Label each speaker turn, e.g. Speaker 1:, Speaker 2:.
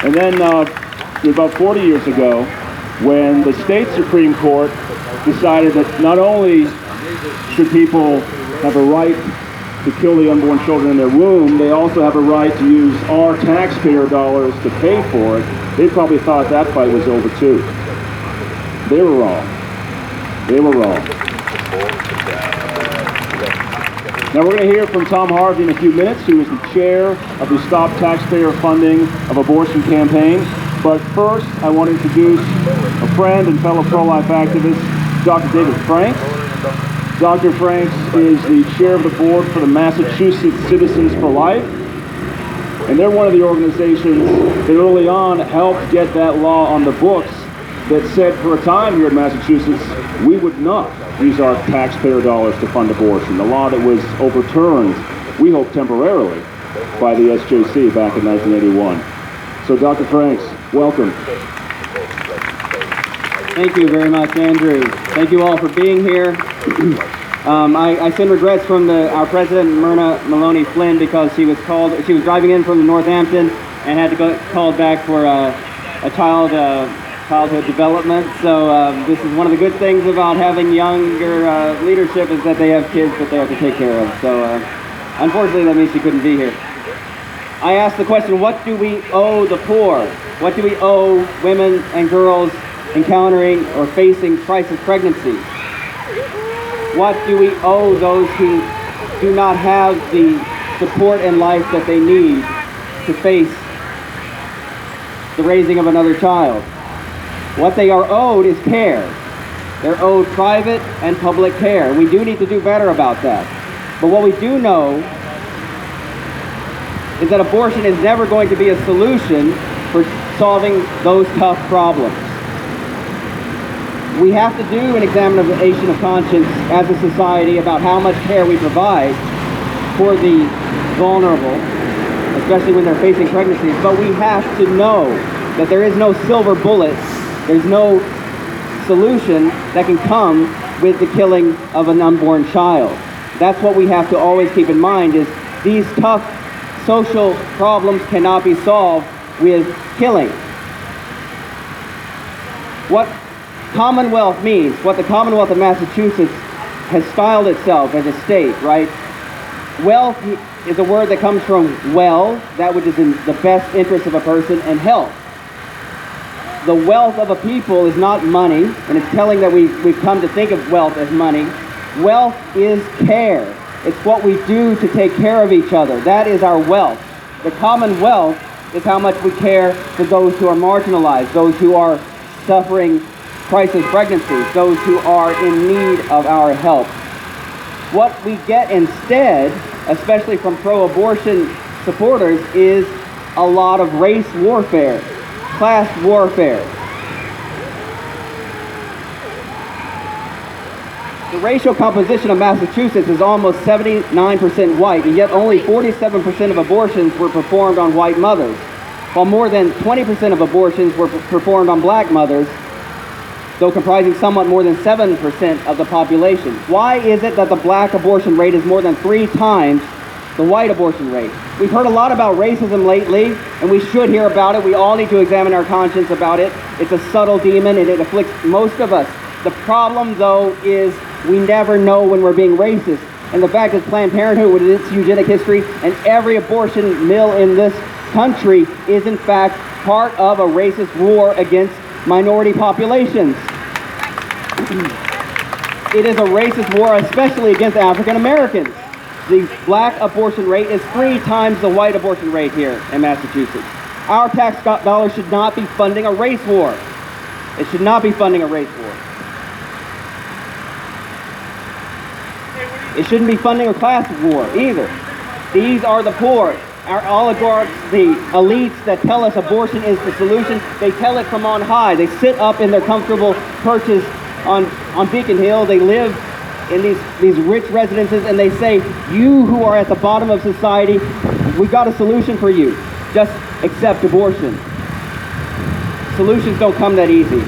Speaker 1: And then about 40 years ago, when the state Supreme Court decided that not only should people have a right to kill the unborn children in their womb, they also have a right to use our taxpayer dollars to pay for it, they probably thought that fight was over too. They were wrong. They were wrong. Now we're going to hear from Tom Harvey in a few minutes, who is the chair of the Stop Taxpayer Funding of Abortion campaign. But first, I want to introduce a friend and fellow pro-life activist, Dr. David Franks. Dr. Franks is the chair of the board for the Massachusetts Citizens for Life. And they're one of the organizations that early on helped get that law on the books that said for a time here in Massachusetts, we would not use our taxpayer dollars to fund abortion. The law that was overturned, we hope temporarily, by the SJC back in 1981. So Dr. Franks, welcome.
Speaker 2: Thank you very much, Andrew. Thank you all for being here. I send regrets from our president, Myrna Maloney Flynn, because she was driving in from Northampton and had to go called back for a childhood development. So this is one of the good things about having younger leadership, is that they have kids that they have to take care of. So unfortunately, that means she couldn't be here. I asked the question, what do we owe the poor? What do we owe women and girls encountering or facing crisis pregnancies? What do we owe those who do not have the support in life that they need to face the raising of another child? What they are owed is care. They're owed private and public care. We do need to do better about that. But what we do know is that abortion is never going to be a solution for solving those tough problems. We have to do an examination of conscience as a society about how much care we provide for the vulnerable, especially when they're facing pregnancies. But we have to know that there is no silver bullet, there's no solution that can come with the killing of an unborn child. That's what we have to always keep in mind, is these tough social problems cannot be solved with killing. What Commonwealth means, what the Commonwealth of Massachusetts has styled itself as a state, right? Wealth is a word that comes from well, that which is in the best interest of a person, and health. The wealth of a people is not money, and it's telling that we've come to think of wealth as money. Wealth is care. It's what we do to take care of each other. That is our wealth. The commonwealth is how much we care for those who are marginalized, those who are suffering crisis pregnancies, those who are in need of our help. What we get instead, especially from pro-abortion supporters, is a lot of race warfare, class warfare. The racial composition of Massachusetts is almost 79% white, and yet only 47% of abortions were performed on white mothers, while more than 20% of abortions were performed on black mothers, though comprising somewhat more than 7% of the population. Why is it that the black abortion rate is more than 3 times the white abortion rate? We've heard a lot about racism lately, and we should hear about it. We all need to examine our conscience about it. It's a subtle demon, and it afflicts most of us. The problem, though, is we never know when we're being racist. And the fact is Planned Parenthood, with its eugenic history, and every abortion mill in this country is, in fact, part of a racist war against minority populations. It is a racist war, especially against African Americans. The black abortion rate is 3 times the white abortion rate here in Massachusetts. Our tax dollars should not be funding a race war. It should not be funding a race war. It shouldn't be funding a class war either. These are the poor. Our oligarchs, the elites that tell us abortion is the solution, they tell it from on high. They sit up in their comfortable perches on Beacon Hill. They live in these rich residences, and they say, you who are at the bottom of society, we got a solution for you. Just accept abortion. Solutions don't come that easy.